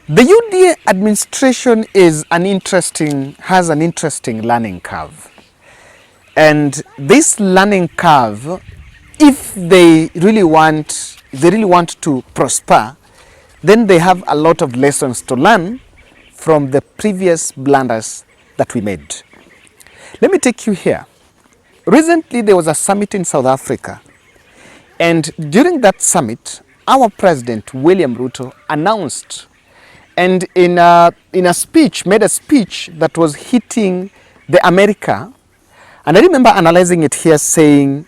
The UDA administration has an interesting learning curve. And this learning curve, if they really want to prosper, then they have a lot of lessons to learn from the previous blunders that we made. Let me take you here. Recently, there was a summit in South Africa, and during that summit, our president, William-Ruto, announced, and in a speech, made a speech that was hitting the America. And I remember analyzing it here saying,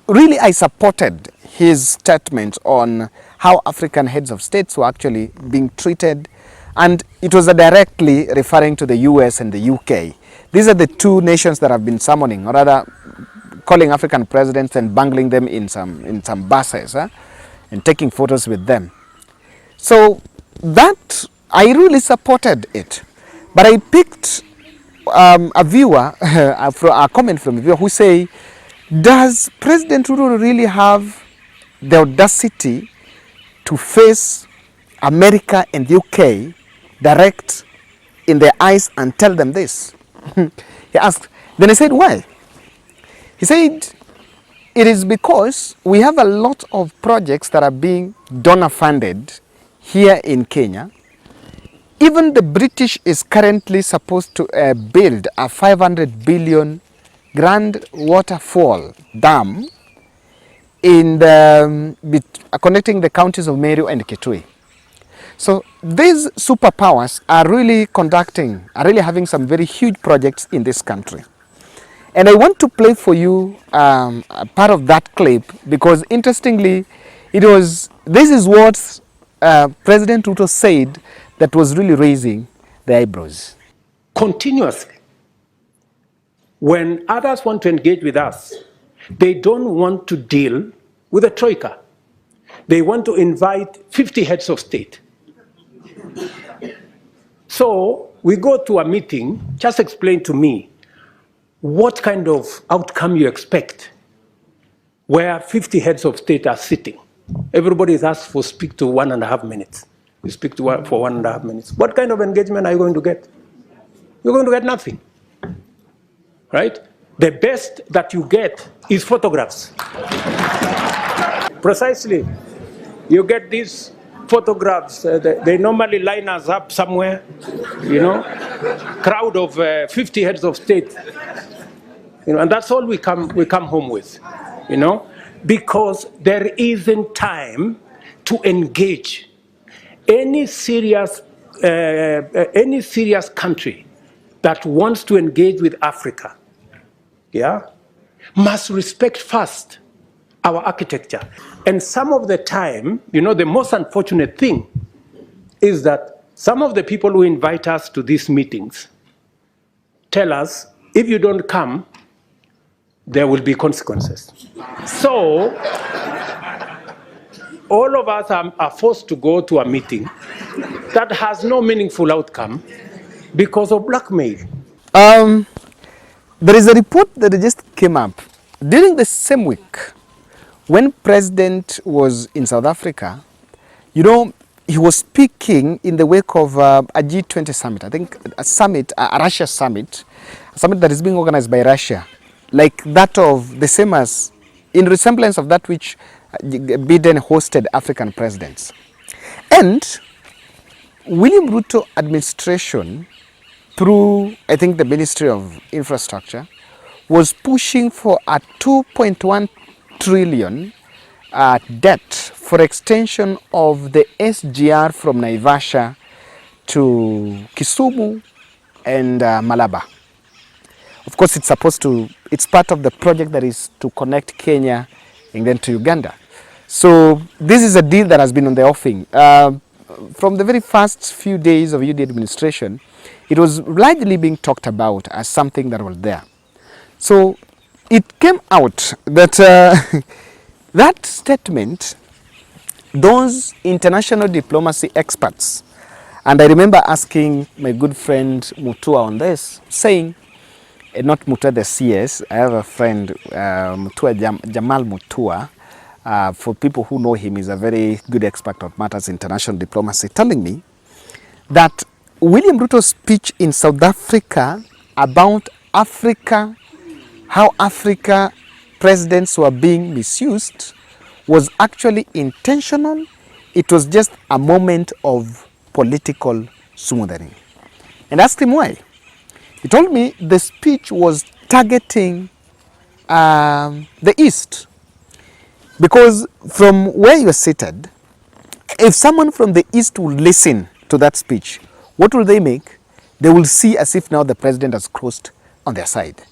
really I supported his statement on how African heads of states were actually being treated. And it was directly referring to the US and the UK. These are the two nations that have been summoning, or rather calling African presidents and bungling them in some buses, and taking photos with them. So that, I really supported it. But I picked a viewer, a comment from a viewer who say, does President Ruto really have the audacity to face America and UK direct in their eyes and tell them this? He asked. Then I said, why? He said, it is because we have a lot of projects that are being donor funded here in Kenya. Even the British is currently supposed to build a 500 billion grand waterfall dam in connecting the counties of Meru and Kitui. So these superpowers are really having some very huge projects in this country. And I want to play for you a part of that clip, because interestingly, this is what President Ruto said that was really raising the eyebrows. Continuously, when others want to engage with us, they don't want to deal with a troika. They want to invite 50 heads of state. So we go to a meeting, just explain to me what kind of outcome you expect where 50 heads of state are sitting. Everybody is asked for speak to 1.5 minutes. You speak to one for 1.5 minutes. What kind of engagement are you going to get? You're going to get nothing, right? The best that you get is photographs. Precisely. You get these photographs. They normally line us up somewhere, crowd of 50 heads of state, and that's all we come home with, because there isn't time to engage. Any serious country that wants to engage with Africa, must respect first our architecture. And some of the time, the most unfortunate thing is that some of the people who invite us to these meetings tell us, if you don't come, there will be consequences. So all of us are forced to go to a meeting that has no meaningful outcome because of blackmail. There is a report that just came up during the same week when President was in South Africa. He was speaking in the wake of a G20 summit. I think a Russia summit, a summit that is being organized by Russia, like that of the same as in resemblance of that which Biden hosted African presidents. And William Ruto administration, through I think the Ministry of Infrastructure, was pushing for a 2.1 trillion debt for extension of the SGR from Naivasha to Kisumu and Malaba. Of course, it's part of the project that is to connect Kenya and then to Uganda. So this is a deal that has been on the offing. From the very first few days of UD administration, it was largely being talked about as something that was there. So it came out that that statement, those international diplomacy experts, and I remember asking my good friend Mutua on this, saying, not Mutua the CS, I have a friend, Jamal Mutua, for people who know him, he's a very good expert on matters international diplomacy, telling me that William Ruto's speech in South Africa about Africa, how Africa presidents were being misused, was actually intentional. It was just a moment of political smoothing. And I asked him why. He told me the speech was targeting the East. Because from where you're seated, if someone from the East would listen to that speech, what will they make? They will see as if now the president has crossed on their side.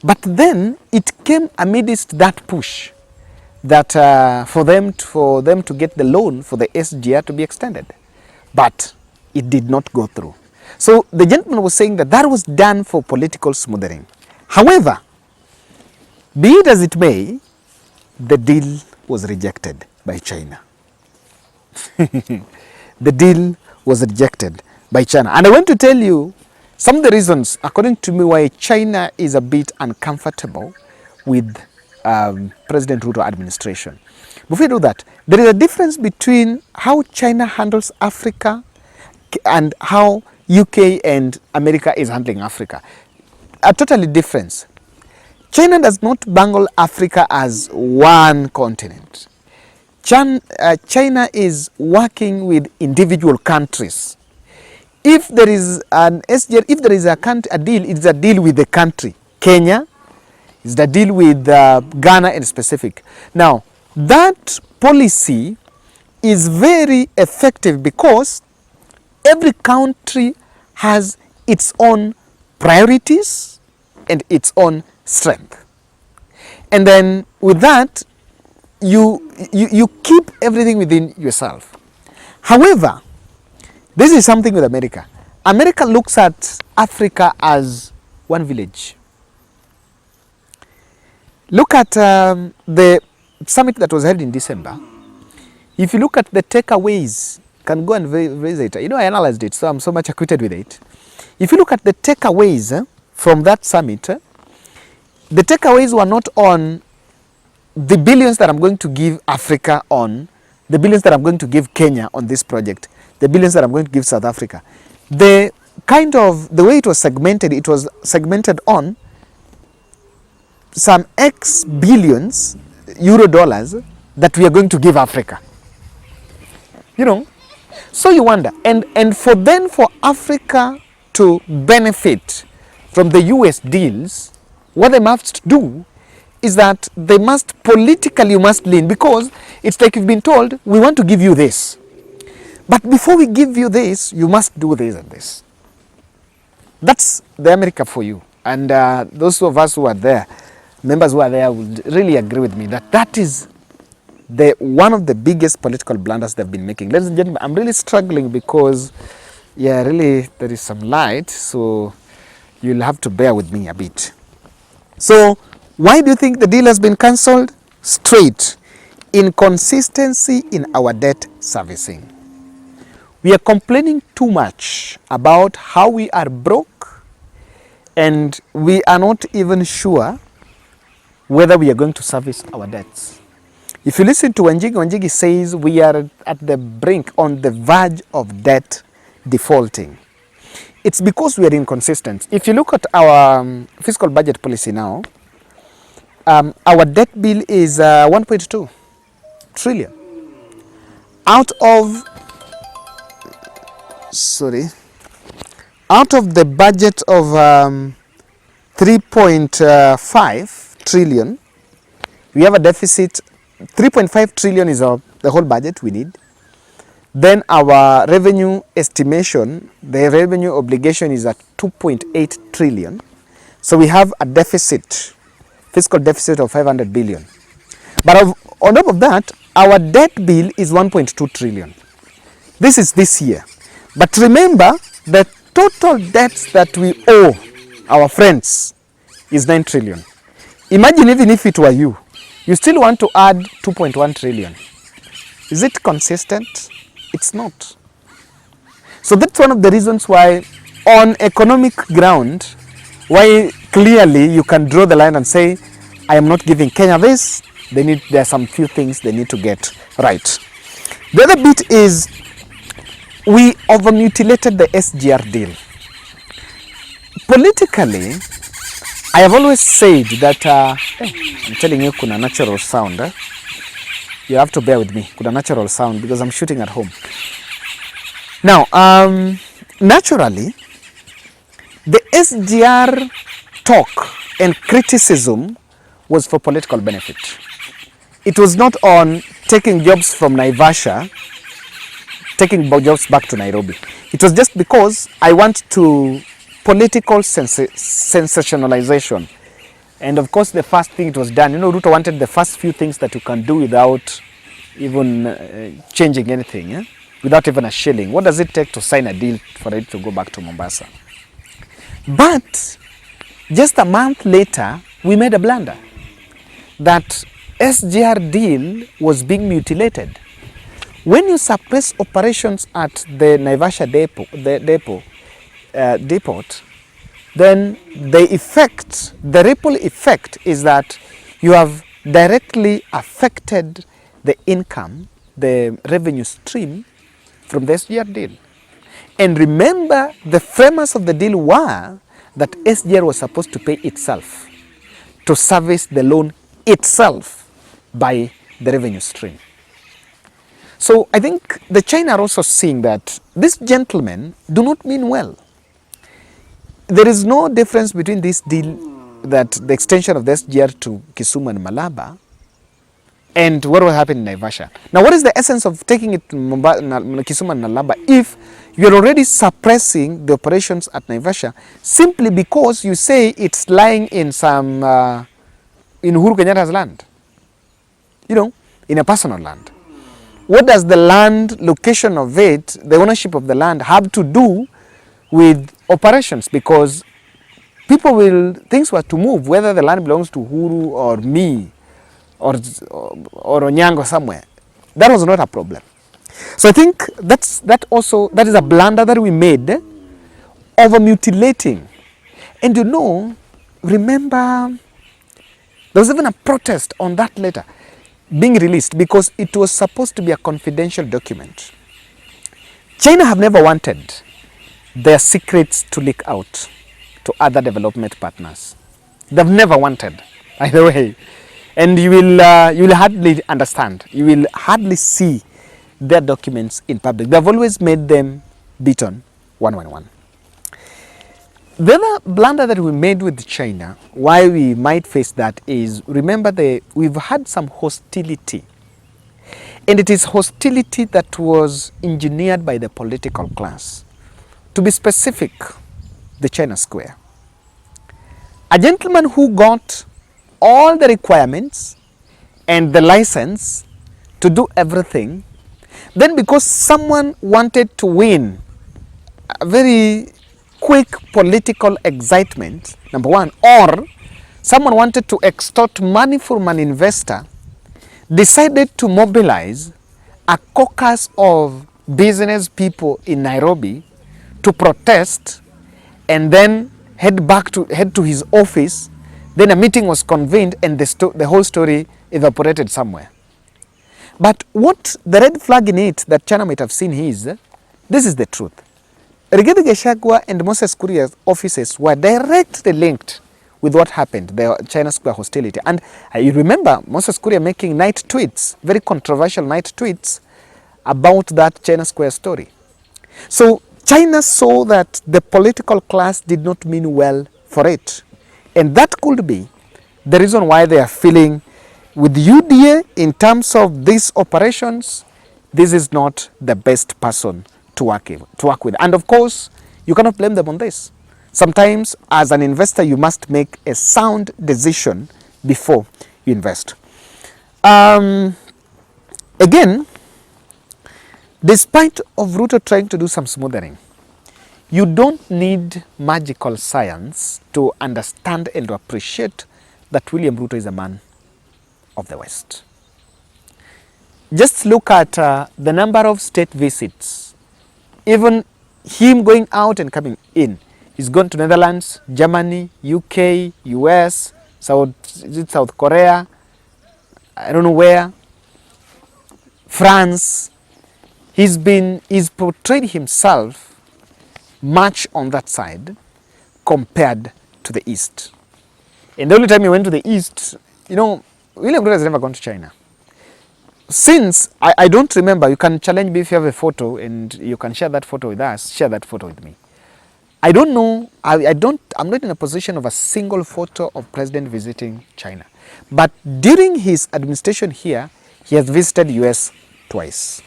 But then it came amidst that push that for them to get the loan for the SGR to be extended. But it did not go through. So the gentleman was saying that that was done for political smoothing. However, be it as it may, the deal was rejected by China. The deal was rejected by China. And I want to tell you some of the reasons, according to me, why China is a bit uncomfortable with President Ruto administration. Before we do that, there is a difference between how China handles Africa and how UK and America is handling Africa. A totally difference. China does not bungle Africa as one continent. China is working with individual countries. If there is an SGR, if there is a deal, it's a deal with the country. Kenya is the deal with Ghana in specific. Now, that policy is very effective because every country has its own priorities and its own strength. And then with that, you keep everything within yourself. However, this is something with America. America looks at Africa as one village. Look at the summit that was held in December. If you look at the takeaways, can go and visit. You know, I analyzed it, so I'm so much acquainted with it. If you look at the takeaways from that summit, the takeaways were not on the billions that I'm going to give Africa on, the billions that I'm going to give Kenya on this project, the billions that I'm going to give South Africa. The way it was segmented on some X billions, euro dollars, that we are going to give Africa. You know, so you wonder, and for Africa to benefit from the US deals, what they must do is that they must politically lean, because it's like you've been told, we want to give you this. But before we give you this, you must do this and this. That's the America for you. And those of us who are there, members who are there, would really agree with me that that is one of the biggest political blunders they've been making. Ladies and gentlemen, I'm really struggling because, yeah, really there is some light, so you'll have to bear with me a bit. So, why do you think the deal has been cancelled? Straight. Inconsistency in our debt servicing. We are complaining too much about how we are broke, and we are not even sure whether we are going to service our debts. If you listen to Wanjigi says we are at the brink, on the verge of debt defaulting. It's because we are inconsistent. If you look at our fiscal budget policy now, our debt bill is 1.2 trillion. Out of the budget of 3.5 trillion, we have a deficit. 3.5 trillion is the whole budget we need. Then our revenue estimation, the revenue obligation is at 2.8 trillion. So we have a deficit, fiscal deficit of 500 billion. But on top of that, our debt bill is 1.2 trillion. This is this year. But remember, the total debts that we owe our friends is 9 trillion. Imagine even if it were you still want to add 2.1 trillion. Is it consistent? It's not. So that's one of the reasons why, on economic ground, why clearly you can draw the line and say, I am not giving Kenya this. There are some few things they need to get right. The other bit is we overmutilated the SGR deal. Politically, I have always said that, I'm telling you, kuna natural sound. You have to bear with me. Kuna natural sound because I'm shooting at home. Now, naturally, the SGR talk and criticism was for political benefit. It was not on taking jobs from Naivasha, taking jobs back to Nairobi. It was just because I want to political sensationalization. And of course, the first thing it was done, Ruto wanted the first few things that you can do without even changing anything, without even a shilling. What does it take to sign a deal for it to go back to Mombasa? But just a month later, we made a blunder. That SGR deal was being mutilated. When you suppress operations at the Naivasha depot, then the ripple effect is that you have directly affected the income, the revenue stream from the SGR deal. And remember, the framers of the deal were that SGR was supposed to pay itself to service the loan itself by the revenue stream. So I think the China are also seeing that these gentlemen do not mean well. There is no difference between this deal, that the extension of the SGR to Kisumu and Malaba, and what will happen in Naivasha. Now, what is the essence of taking it to Kisumu and Malaba if you're already suppressing the operations at Naivasha simply because you say it's lying in some, in Uhuru Kenyatta's land, in a personal land? What does the land, location of it, the ownership of the land have to do with operations? Because things were to move, whether the land belongs to Uhuru or me or Onyango somewhere. That was not a problem. So I think that is a blunder that we made, over mutilating. And remember, there was even a protest on that letter being released because it was supposed to be a confidential document. China have never wanted their secrets to leak out to other development partners. They've never wanted, by the way. And you will hardly understand. You will hardly see their documents in public. They've always made them beaten one on one. The other blunder that we made with China, why we might face that, is, remember, we've had some hostility. And it is hostility that was engineered by the political class. To be specific, the China Square. A gentleman who got all the requirements and the license to do everything, then because someone wanted to win a very quick political excitement, number one, or someone wanted to extort money from an investor, decided to mobilize a caucus of business people in Nairobi to protest, and then head to his office. Then a meeting was convened, and the whole story evaporated somewhere. But what the red flag in it that China might have seen is, this is the truth. Rigathi Gachagua and Moses Kuria's offices were directly linked with what happened, the China Square hostility. And you remember Moses Kuria making night tweets, very controversial night tweets about that China Square story. So China saw that the political class did not mean well for it. And that could be the reason why they are feeling with UDA in terms of these operations, this is not the best person to work with. And of course, you cannot blame them on this. Sometimes, as an investor, you must make a sound decision before you invest. Again, despite of Ruto trying to do some smoothing, you don't need magical science to understand and to appreciate that William Ruto is a man of the West. Just look at the number of state visits. Even him going out and coming in. He's gone to Netherlands, Germany, UK, US, South Korea, I don't know where, France. he's portrayed himself much on that side compared to the East. And the only time he went to the East, you know, William Ruto has never gone to China. Since, I don't remember, you can challenge me if you have a photo and you can share that photo with us, share that photo with me. I don't know, I'm not in a position of a single photo of president visiting China. But during his administration here, he has visited US twice.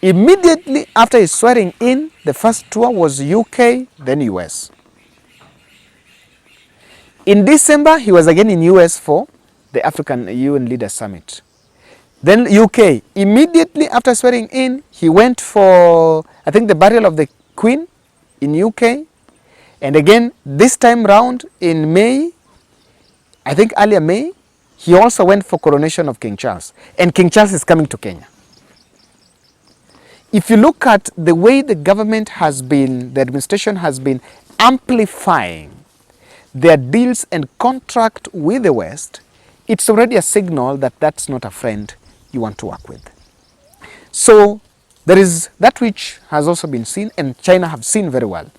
Immediately after his swearing in, the first tour was UK, then US. In December, he was again in US for the African UN Leaders Summit. Then UK, immediately after swearing in, he went for, I think, the burial of the Queen in UK. And again, this time round in May, I think earlier May, he also went for coronation of King Charles. And King Charles is coming to Kenya. If you look at the way the government has been, the administration has been amplifying their deals and contract with the West, it's already a signal that that's not a friend you want to work with. So there is that which has also been seen, and China have seen very well,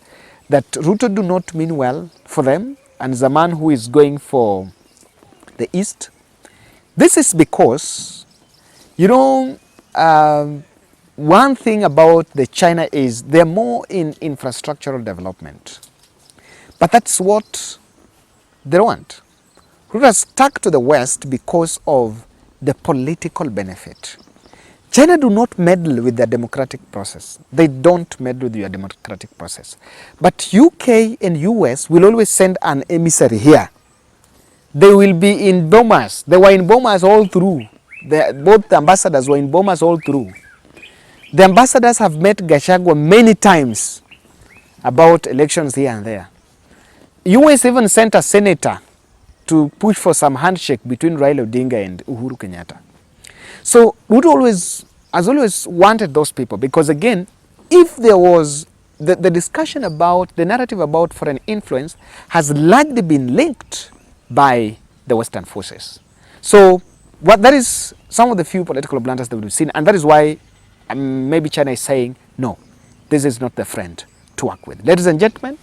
that Ruto do not mean well for them, and is a man who is going for the East. This is because, you know, one thing about the China is they're more in infrastructural development. But that's what they want. Ruto has stuck to the West because of the political benefit. China do not meddle with the democratic process. They don't meddle with your democratic process. But UK and US will always send an emissary here. They will be in Bomas. They were in Bomas all through. Both the ambassadors were in Bomas all through. The ambassadors have met Gachagua many times about elections here and there. US even sent a senator to push for some handshake between Raila Odinga and Uhuru Kenyatta. So Ruto has always wanted those people, because again, if there was the discussion about, the narrative about foreign influence has largely been linked by the Western forces. So that is some of the few political blunders that we've seen, and that is why maybe China is saying, no, this is not the friend to work with. Ladies and gentlemen,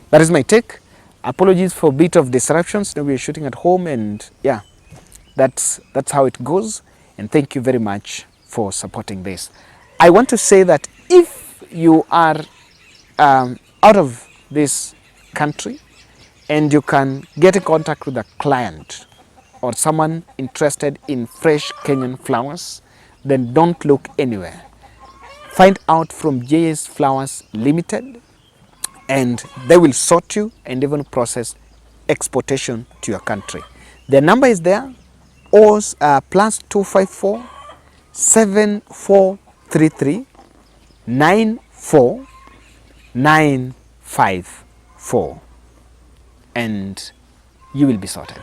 that is my take. Apologies for a bit of disruptions. Now we are shooting at home, and yeah, that's how it goes. And thank you very much for supporting this. I want to say that if you are out of this country and you can get in contact with a client or someone interested in fresh Kenyan flowers, then don't look anywhere. Find out from JS Flowers Limited, and they will sort you and even process exportation to your country. The number is there, plus 254 7433 94954, and you will be sorted.